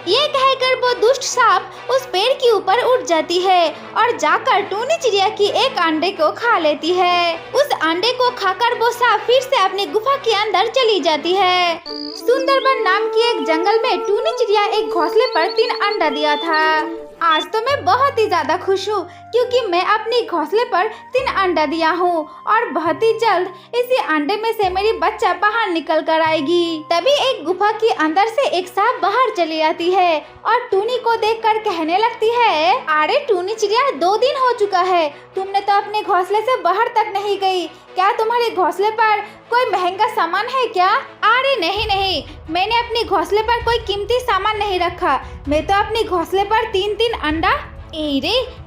ये कहकर वो दुष्ट सांप उस पेड़ के ऊपर उठ जाती है और जाकर टूनी चिड़िया की एक अंडे को खा लेती है। उस अंडे को खाकर वो सांप फिर से अपनी गुफा के अंदर चली जाती है। सुंदरबन नाम की एक जंगल में टूनी चिड़िया एक घोंसले पर 3 अंडा दिया था। आज तो मैं बहुत ही ज्यादा खुश हूँ क्योंकि मैं अपनी घोंसले पर 3 अंडा दिया हूँ और बहुत ही जल्द इसी अंडे में से मेरी बच्चा बाहर निकल कर आएगी। तभी एक गुफा के अंदर से एक सांप बाहर चली आती है और टूनी को देखकर कहने लगती है, अरे टूनी चिड़िया 2 दिन हो चुका है, तुमने तो अपने घोंसले से बाहर तक नहीं गई। क्या तुम्हारे घोंसले पर कोई महंगा सामान है क्या? अरे नहीं, मैंने अपने घोंसले पर कोई कीमती सामान नहीं रखा। मैं तो अपने घोंसले पर 3 अंडा।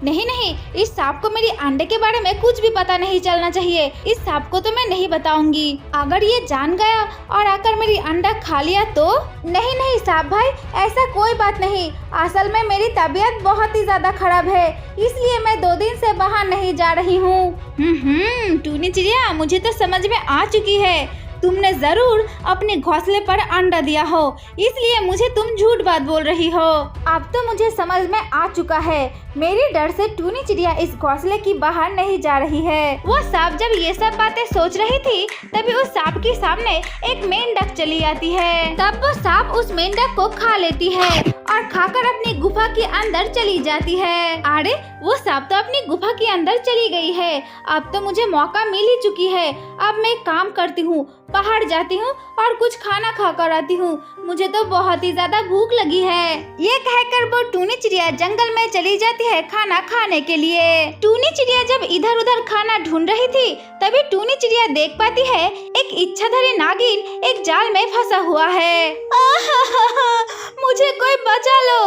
नहीं, इस सांप को मेरी अंडे के बारे में कुछ भी पता नहीं चलना चाहिए। इस सांप को तो मैं नहीं बताऊंगी। अगर ये जान गया और आकर मेरी अंडा खा लिया तो? नहीं सांप भाई, ऐसा कोई बात नहीं। असल में मेरी तबीयत बहुत ही ज्यादा खराब है, इसलिए मैं 2 दिन से बाहर नहीं जा रही हूँ। टूनी चिड़िया, मुझे तो समझ में आ चुकी है, तुमने जरूर अपने घोंसले पर अंडा दिया हो, इसलिए मुझे तुम झूठ बात बोल रही हो। अब तो मुझे समझ में आ चुका है, मेरी डर से टूनी चिड़िया इस घोंसले की बाहर नहीं जा रही है। वो सांप जब ये सब बातें सोच रही थी तभी उस सांप के सामने एक मेंढक चली आती है। तब वो सांप उस मेंढक को खा लेती है और खाकर अपनी गुफा के अंदर चली जाती है। अरे वो सांप तो अपनी गुफा के अंदर चली गई है, अब तो मुझे मौका मिल ही चुकी है। अब मैं एक काम करती हूँ, बाहर जाती हूँ और कुछ खाना खा कर आती हूँ, मुझे तो बहुत ही ज्यादा भूख लगी है। ये कहकर वो टूनी चिड़िया जंगल में चली जाती है खाना खाने के लिए। टूनी चिड़िया जब इधर उधर खाना ढूंढ रही थी तभी टूनी चिड़िया देख पाती है एक इच्छाधारी नागिन एक जाल में फंसा हुआ है। मुझे कोई बचा लो,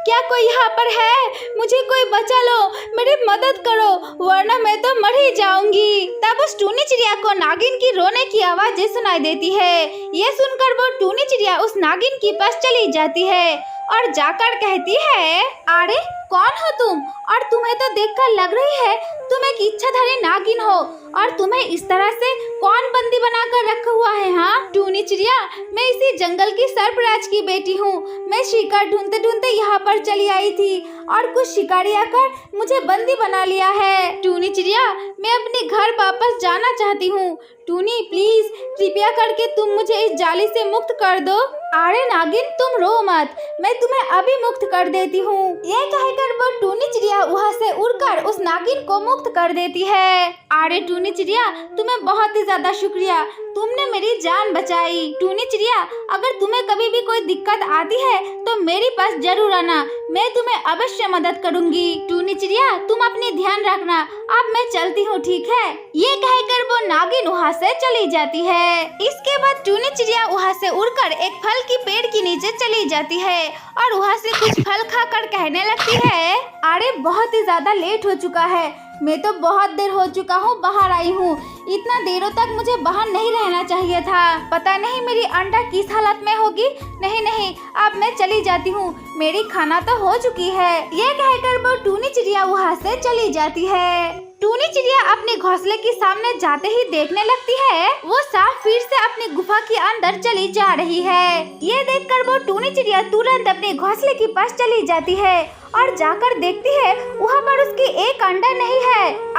क्या कोई यहाँ पर है? मुझे कोई बचा लो, मेरी मदद करो, वरना मैं तो मर ही जाऊंगी। तब उस टूनी चिड़िया को नागिन की रोने की आवाजें सुनाई देती है। ये सुनकर वो टूनी चिड़िया उस नागिन के पास चली जाती है और जाकर कहती है, अरे कौन हो तुम? और तुम्हें तो देखकर लग रही है तुम एक इच्छाधारी नागिन हो, और तुम्हें इस तरह से कौन बंदी बनाकर रखा हुआ है? हाँ टूनी चिड़िया, मैं इसी जंगल की सरपराज की बेटी हूँ। मैं शिकार ढूंढते ढूंढते यहाँ पर चली आई थी और कुछ शिकारी आकर मुझे बंदी बना लिया है। टूनी चिड़िया, मैं अपने घर वापस जाना चाहती हूँ। टूनी प्लीज, कृपया करके तुम मुझे इस जाली से मुक्त कर दो। अरे नागिन, तुम रो मत, मैं तुम्हें अभी मुक्त कर देती हूँ। ये कहकर वो टूनी चिड़िया वहाँ से उड़कर उस नागिन को मुक्त कर देती है। अरे टूनी चिड़िया, तुम्हें बहुत ही ज्यादा शुक्रिया, तुमने मेरी जान बचाई। टूनी चिड़िया, अगर तुम्हें कभी भी कोई दिक्कत आती है तो मेरे पास जरूर आना, मैं तुम्हें अवश्य मदद करूंगी। टूनी चिड़िया, तुम अपनी ध्यान रखना, अब मैं चलती हूँ, ठीक है? ये कहकर वो नागिन वहाँ से चली जाती है। इसके बाद टूनी चिड़िया वहाँ से उड़कर एक फल की पेड़ के नीचे चली जाती है और वहाँ से कुछ फल खाकर कहने लगती है, अरे बहुत ही ज्यादा लेट हो चुका है, मैं तो बहुत देर हो चुका हूँ बाहर आई हूँ। इतना देरों तक मुझे बाहर नहीं रहना चाहिए था। पता नहीं मेरी अंडा किस हालत में होगी। नहीं, अब मैं चली जाती हूँ, मेरी खाना तो हो चुकी है। ये कहकर वो टूनी चिड़िया वहाँ से चली जाती है। टूनी चिड़िया अपने घोंसले के सामने जाते ही देखने लगती है वो सांप फिर से अपनी गुफा के अंदर चली जा रही है। ये देखकर वो टूनी चिड़िया तुरंत अपने घोंसले के पास चली जाती है और जाकर देखती है वहाँ पर उसकी एक अंडा नहीं है।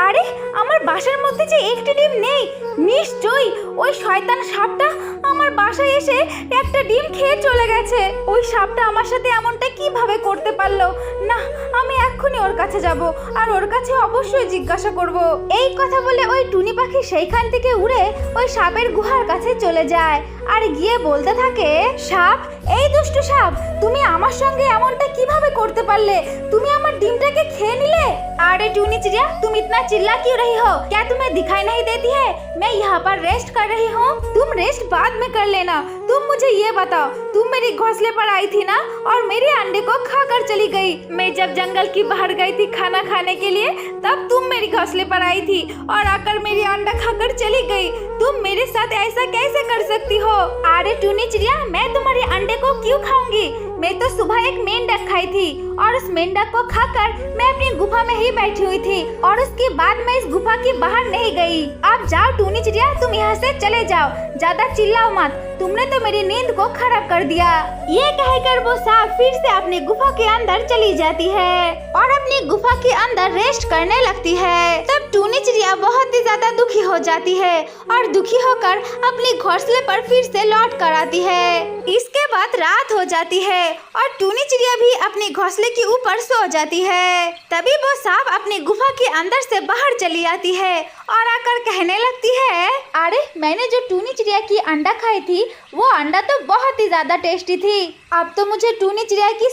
আরে আমার বাসার মধ্যে যে একটি ডিম নেই, নিশ্চয়ই ওই শয়তান সাপটা আমার বাসায় এসে একটা ডিম খেয়ে চলে গেছে। ওই সাপটা আমার সাথে এমনটা কিভাবে করতে পারলো? না, আমি এক্ষুনি ওর কাছে যাব আর ওর কাছে অবশ্যই জিজ্ঞাসা করব। এই কথা বলে ওই টুনি পাখি সেইখান থেকে উড়ে ওই সাপের গুহার কাছে চলে যায় আর গিয়ে বলতে থাকে, সাপ, এই দুষ্টু সাপ, তুমি আমার সঙ্গে এমনটা কিভাবে করতে পারলে? তুমি আমার ডিমটাকে খেয়ে নিলে। अरे टूनी चिड़िया, तुम इतना चिल्ला क्यों रही हो? क्या तुम्हें दिखाई नहीं देती है मैं यहाँ पर रेस्ट कर रही हूँ? तुम रेस्ट बाद में कर लेना। तुम मुझे ये बताओ, तुम मेरी घोंसले पर आई थी ना और मेरे अंडे को खाकर चली गई। मैं जब जंगल की बाहर गई थी खाना खाने के लिए तब तुम मेरी घोंसले पर आई थी और आकर मेरी अंडा खाकर चली गई। तुम मेरे साथ ऐसा कैसे कर सकती हो? अरे टूनी चिड़िया, मैं तुम्हारे अंडे को क्यों खाऊंगी? मैं तो सुबह सुबह एक मेंढक खाई थी और उस मेंढक को खाकर मैं अपनी गुफा में ही बैठी हुई थी और उसके बाद मैं इस गुफा के बाहर नहीं गई। अब जाओ टूनी चिड़िया, तुम यहाँ से चले जाओ, ज्यादा चिल्लाओ मत, तुमने तो मेरी नींद को खराब कर दिया। ये कहकर वो सांप फिर से अपनी गुफा के अंदर चली जाती है और अपनी गुफा के अंदर रेस्ट करने लगती है। तब टूनी चिड़िया बहुत ही ज्यादा दुखी हो जाती है और दुखी होकर अपने घोंसले पर फिर से लौट कर आती है। इसके बाद रात हो जाती है और टूनी चिड़िया भी अपने घोंसले के ऊपर सो जाती है। तभी वो सांप अपनी गुफा के अंदर से बाहर चली आती है और आकर कहने लगती है, अरे मैंने जो टूनी चिड़िया की अंडा खाई थी वो अंडा तो बहुत ही ज्यादा टेस्टी थी। अब तो मुझे टूनी चिड़िया की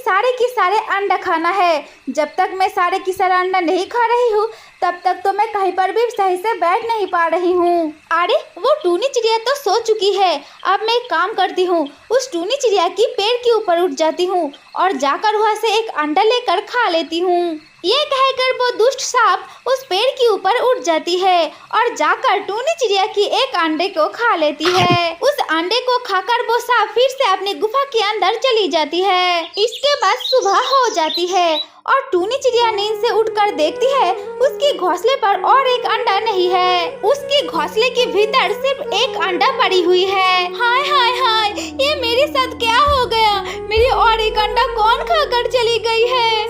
सारे अंडा खाना है। जब तक मैं सारे की सारे अंडा नहीं खा रही हूँ तब तक तो मैं कहीं पर भी सही से बैठ नहीं पा रही हूँ। अरे वो टूनी चिड़िया तो सो चुकी है। अब मैं एक काम करती हूँ, उस टूनी चिड़िया की पेड़ के ऊपर उठ जाती हूँ और जाकर वहाँ से एक अंडा लेकर खा लेती हूँ। ये कहकर वो दुष्ट सांप उस पेड़ के ऊपर उठ जाती है और जाकर टूनी चिड़िया की एक अंडे को खा लेती है। उस अंडे को खाकर वो सांप फिर से अपनी गुफा के अंदर चली जाती है। इसके बाद सुबह हो जाती है और टूनी चिड़िया नींद से उठकर देखती है उसके घोंसले पर और एक अंडा नहीं है। उसके घोंसले के भीतर सिर्फ एक अंडा पड़ी हुई है। हाय हाय हाय, ये मेरे साथ क्या हो गया? मेरी और एक अंडा कौन खाकर चली गई है?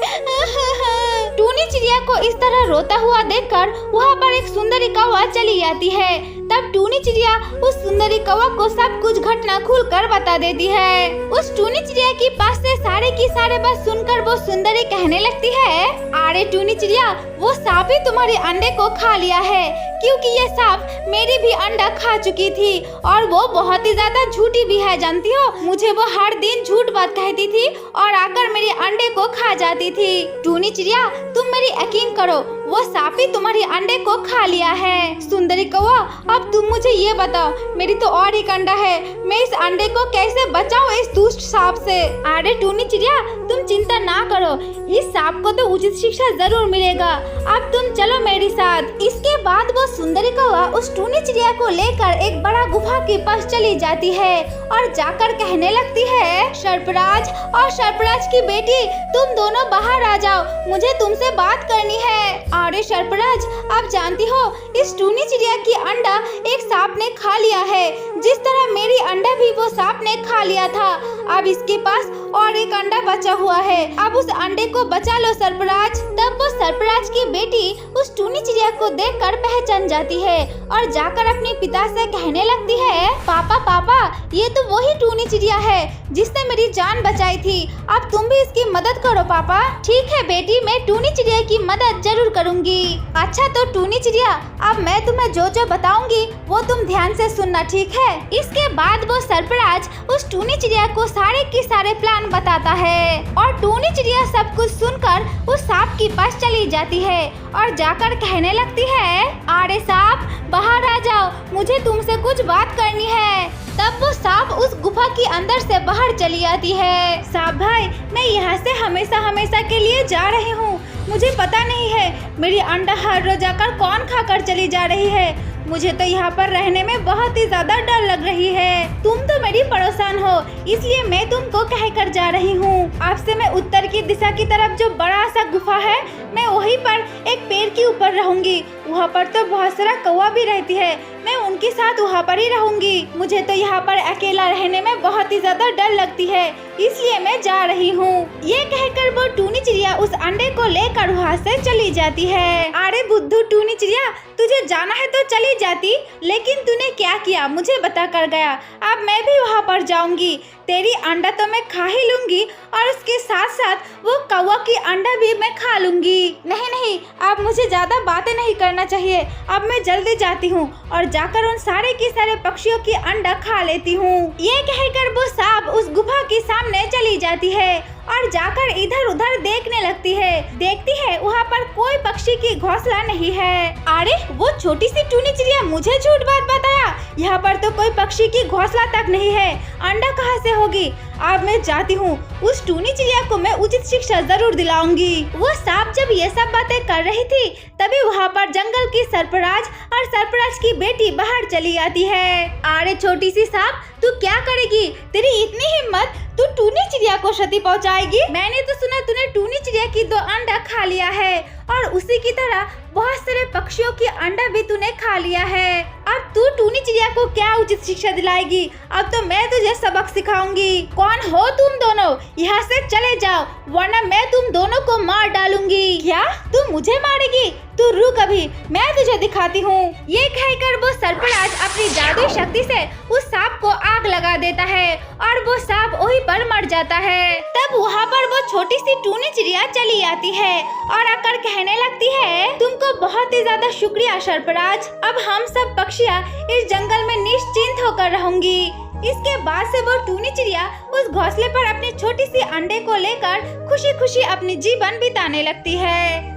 टूनी चिड़िया को इस तरह रोता हुआ देखकर वहाँ पर एक सुंदरी कौवा चली आती है। तब टूनी चिड़िया उस सुंदरी कौवा को सब कुछ घटना खुलकर बता देती है। उस टूनी चिड़िया के पास से सारे की सारे बात सुनकर वो सुंदरी कहने लगती है, अरे टूनी चिड़िया, वो सांप ही तुम्हारे अंडे को खा लिया है, क्योंकि ये सांप मेरी भी अंडा खा चुकी थी और वो बहुत ही ज्यादा झूठी भी है, जानती हो। मुझे वो हर दिन झूठ बात कहती थी और आकर मेरे अंडे को खा जाती थी। टूनी चिड़िया, तुम मेरी यकीन करो, वो सांप ही तुम्हारे अंडे को खा लिया है। सुंदरी कौवा, अब तुम मुझे ये बताओ, मेरी तो और एक अंडा है, मैं इस अंडे को कैसे बचाऊं इस दुष्ट सांप से? अरे टूनी चिड़िया, तुम चिंता ना करो, इस सांप को तो उचित शिक्षा जरूर मिलेगा। अब तुम चलो मेरे साथ। इसके बाद वो सुंदरी कौवा उस टूनी चिड़िया को लेकर एक बड़ा गुफा के पास चली जाती है और जाकर कहने लगती है, सर्पराज और सर्पराज की बेटी, तुम दोनों बाहर आ जाओ, मुझे तुमसे बात करनी है। अरे सर्पराज, आप जानती हो इस टूनी चिड़िया की अंडा एक सांप ने खा लिया है, जिस तरह मेरी अंडा भी वो सांप ने खा लिया था। अब इसके पास और एक अंडा बचा हुआ है, अब उस अंडे को बचा लो सर्पराज। तब वो सर्पराज की बेटी उस टूनी चिड़िया को देखकर पहचान जाती है और जाकर अपने पिता से कहने लगती है, पापा पापा, ये तो वही टूनी चिड़िया है जिसने मेरी जान बचाई थी, अब तुम भी इसकी मदद करो पापा। ठीक है बेटी, मैं टूनी चिड़िया की मदद जरूर करूंगी। अच्छा तो टूनी चिड़िया, अब मैं तुम्हें जो जो बताऊंगी वो तुम ध्यान से सुनना, ठीक है? इसके बाद वो सर्पराज उस टूनी चिड़िया को सारे के सारे प्लान बताता है और टूनी चिड़िया सब कुछ सुनकर उस सांप के पास चली जाती है और जाकर कहने लगती है, अरे सांप, बाहर आ जाओ, मुझे तुमसे कुछ बात करनी है। तब वो सांप उस गुफा के अंदर से बाहर चली आती है। सांप भाई, मैं यहाँ से हमेशा के लिए जा रही हूँ, मुझे पता नहीं है मेरी अंडा हर रोज आकर कौन खाकर चली जा रही है। मुझे तो यहाँ पर रहने में बहुत ही ज्यादा डर लग रही है। तुम तो मेरी पड़ोसन हो, इसलिए मैं तुमको कहकर जा रही हूँ। आपसे मैं उत्तर की दिशा की तरफ जो बड़ा सा गुफा है, मैं वहीं पर एक पेड़ के ऊपर रहूंगी। वहाँ पर तो बहुत सारा कौवा भी रहती है, मैं उनके साथ वहाँ पर ही रहूंगी। मुझे तो यहाँ पर अकेला रहने में बहुत ही ज्यादा डर लगती है, इसलिए मैं जा रही हूँ। ये कहकर वो टूनी चिड़िया उस अंडे को लेकर वहाँ से चली जाती है। अरे बुद्धू टूनी चिड़िया, तुझे जाना है तो चली जाती, लेकिन तूने क्या किया मुझे बता कर गया। अब मैं भी वहाँ पर जाऊंगी, तेरी अंडा तो मैं खा ही लूंगी और उसके साथ साथ वो कौवा की अंडा भी मैं खा लूंगी। नहीं, अब मुझे ज्यादा बातें नहीं करना चाहिए, अब मैं जल्दी जाती हूँ और जाकर उन सारे के सारे पक्षियों की अंडा खा लेती हूँ। ये कहकर वो सांप उस गुफा के सामने चली जाती है और जाकर इधर उधर देखने लगती है। देखती है वहाँ पर कोई पक्षी की घोंसला नहीं है। अरे वो छोटी सी टूनी चिड़िया मुझे झूठ बात बताया, यहाँ पर तो कोई पक्षी की घोंसला तक नहीं है, अंडा कहाँ से होगी? अब मैं जाती हूँ, उस टूनी चिड़िया को मैं उचित शिक्षा जरूर दिलाऊंगी। वो सांप जब ये सब बातें कर रही थी तभी वहाँ पर जंगल की सरपराज और सरपराज की बेटी बाहर चली आती है। अरे छोटी सी सांप, तू क्या करेगी? तेरी इतनी हिम्मत, तू टूनी चिड़िया को क्षति पहुंचाएगी? मैंने तो सुना तूने टूनी चिड़िया की 2 अंडा खा लिया है और उसी की तरह बहुत सारे पक्षियों की अंडा भी तूने खा लिया है। अब तू टूनी चिड़िया को क्या उचित शिक्षा दिलाएगी? अब तो मैं तुझे सबक सिखाऊंगी। कौन हो तुम दोनों? यहाँ से चले जाओ वरना मैं तुम दोनों को मार डालूंगी। क्या तू मुझे मारेगी? तू रुक, अभी मैं तुझे दिखाती हूँ। ये कहकर वो सरपराज अपनी जादुई शक्ति से उस सांप को आग लगा देता है और वो सांप वहीं पर मर जाता है। तब वहाँ पर वो छोटी सी टूनी चिड़िया चली आती है और आकर कहने लगती है, तुमको बहुत ही ज्यादा शुक्रिया सरपराज। अब हम सब पक्षियाँ इस जंगल में निश्चिंत होकर रहूंगी। इसके बाद से वो टूनी चिड़िया उस घोंसले पर अपनी छोटी सी अंडे को लेकर खुशी खुशी अपनी जीवन बिताने लगती है।